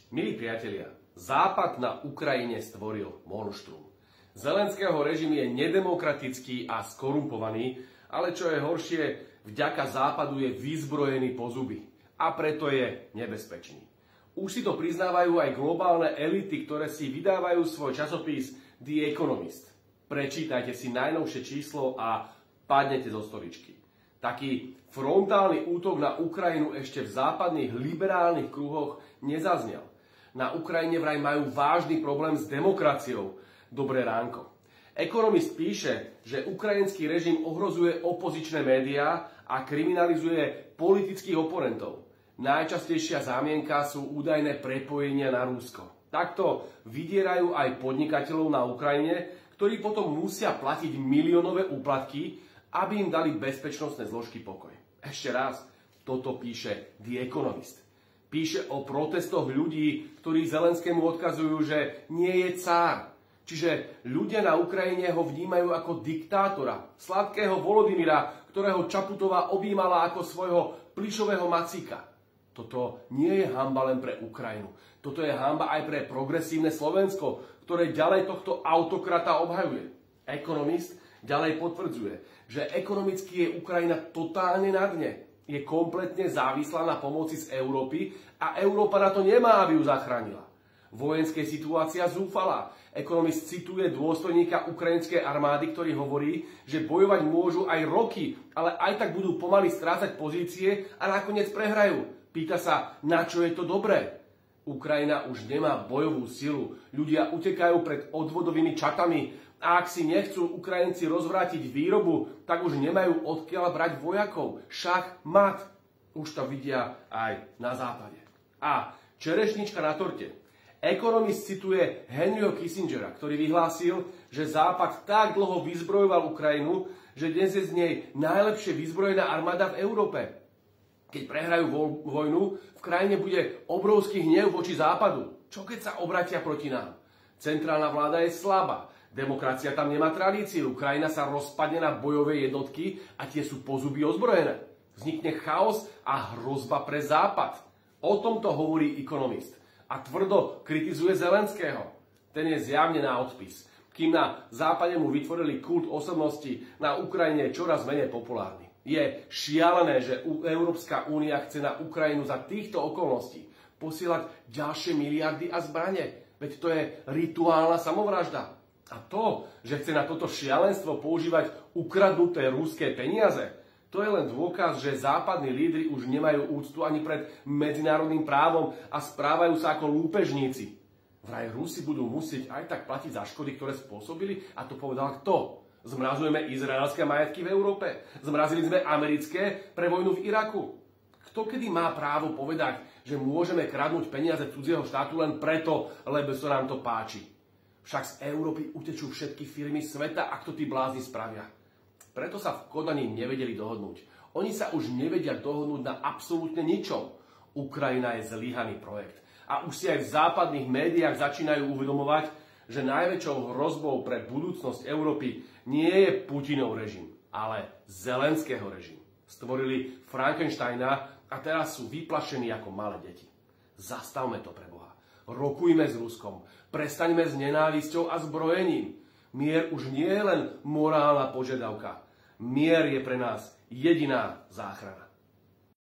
Milí priatelia, Západ na Ukrajine stvoril monštrum. Zelenského režim je nedemokratický a skorumpovaný, ale čo je horšie, vďaka Západu je vyzbrojený po zuby a preto je nebezpečný. Už si to priznávajú aj globálne elity, ktoré si vydávajú svoj časopis The Economist. Prečítajte si najnovšie číslo a padnete zo stoličky. Taký frontálny útok na Ukrajinu ešte v západných liberálnych kruhoch nezaznel. Na Ukrajine vraj majú vážny problém s demokraciou. Dobré ránko. Economist píše, že ukrajinský režim ohrozuje opozičné médiá a kriminalizuje politických oponentov. Najčastejšia zámienka sú údajné prepojenia na Rusko. Takto vydierajú aj podnikateľov na Ukrajine, ktorí potom musia platiť miliónové úplatky, aby im dali bezpečnostné zložky pokoj. Ešte raz, toto píše The Economist. Píše o protestoch ľudí, ktorí Zelenskému odkazujú, že nie je cár. Čiže ľudia na Ukrajine ho vnímajú ako diktátora, sladkého Volodymyra, ktorého Čaputová objímala ako svojho plišového macíka. Toto nie je hanba len pre Ukrajinu. Toto je hanba aj pre progresívne Slovensko, ktoré ďalej tohto autokrata obhajuje. Economist ďalej potvrdzuje, že ekonomicky je Ukrajina totálne na dne. Je kompletne závislá na pomoci z Európy a Európa na to nemá, aby ju zachránila. Vojenské situácia zúfala. Economist cituje dôstojníka ukrajinskej armády, ktorý hovorí, že bojovať môžu aj roky, ale aj tak budú pomaly strácať pozície a nakoniec prehrajú. Pýta sa, na čo je to dobré? Ukrajina už nemá bojovú silu. Ľudia utekajú pred odvodovými čatami a ak si nechcú Ukrajinci rozvrátiť výrobu, tak už nemajú odkiaľ brať vojakov. Šach mat. Už to vidia aj na západe. A čerešnička na torte. Economist cituje Henryho Kissingera, ktorý vyhlásil, že Západ tak dlho vyzbrojoval Ukrajinu, že dnes je z nej najlepšie vyzbrojená armáda v Európe. Keď prehrajú vojnu, v krajine bude obrovský hnev voči Západu. Čo keď sa obratia proti nám? Centrálna vláda je slabá. Demokracia tam nemá tradíciu. Krajina sa rozpadne na bojové jednotky a tie sú po zuby ozbrojené. Vznikne chaos a hrozba pre Západ. O tomto hovorí Economist. A tvrdo kritizuje Zelenského. Ten je zjavne na odpis. Kým na západe mu vytvorili kult osobnosti, na Ukrajine je čoraz menej populárny. Je šialené, že Európska únia chce na Ukrajinu za týchto okolností posielať ďalšie miliardy a zbrane. Veď to je rituálna samovražda. A to, že chce na toto šialenstvo používať ukradnuté ruské peniaze, to je len dôkaz, že západní lídri už nemajú úctu ani pred medzinárodným právom a správajú sa ako lúpežníci. Vraj Rusi budú musieť aj tak platiť za škody, ktoré spôsobili, a to povedal kto? Zmrazujeme izraelské majetky v Európe? Zmrazili sme americké pre vojnu v Iraku? Kto kedy má právo povedať, že môžeme kradnúť peniaze cudzieho štátu len preto, lebo sa nám to páči? Však z Európy utečú všetky firmy sveta, ak to tí blázni spravia. Preto sa v Kodani nevedeli dohodnúť. Oni sa už nevedia dohodnúť na absolútne ničom. Ukrajina je zlyhaný projekt. A už si aj v západných médiách začínajú uvedomovať, že najväčšou hrozbou pre budúcnosť Európy nie je Putinov režim, ale Zelenského režim. Stvorili Frankensteina a teraz sú vyplašení ako malé deti. Zastavme to pre Boha. Rokujme s Ruskom. Prestaňme s nenávisťou a zbrojením. Mier už nie je len morálna požiadavka. Mier je pre nás jediná záchrana.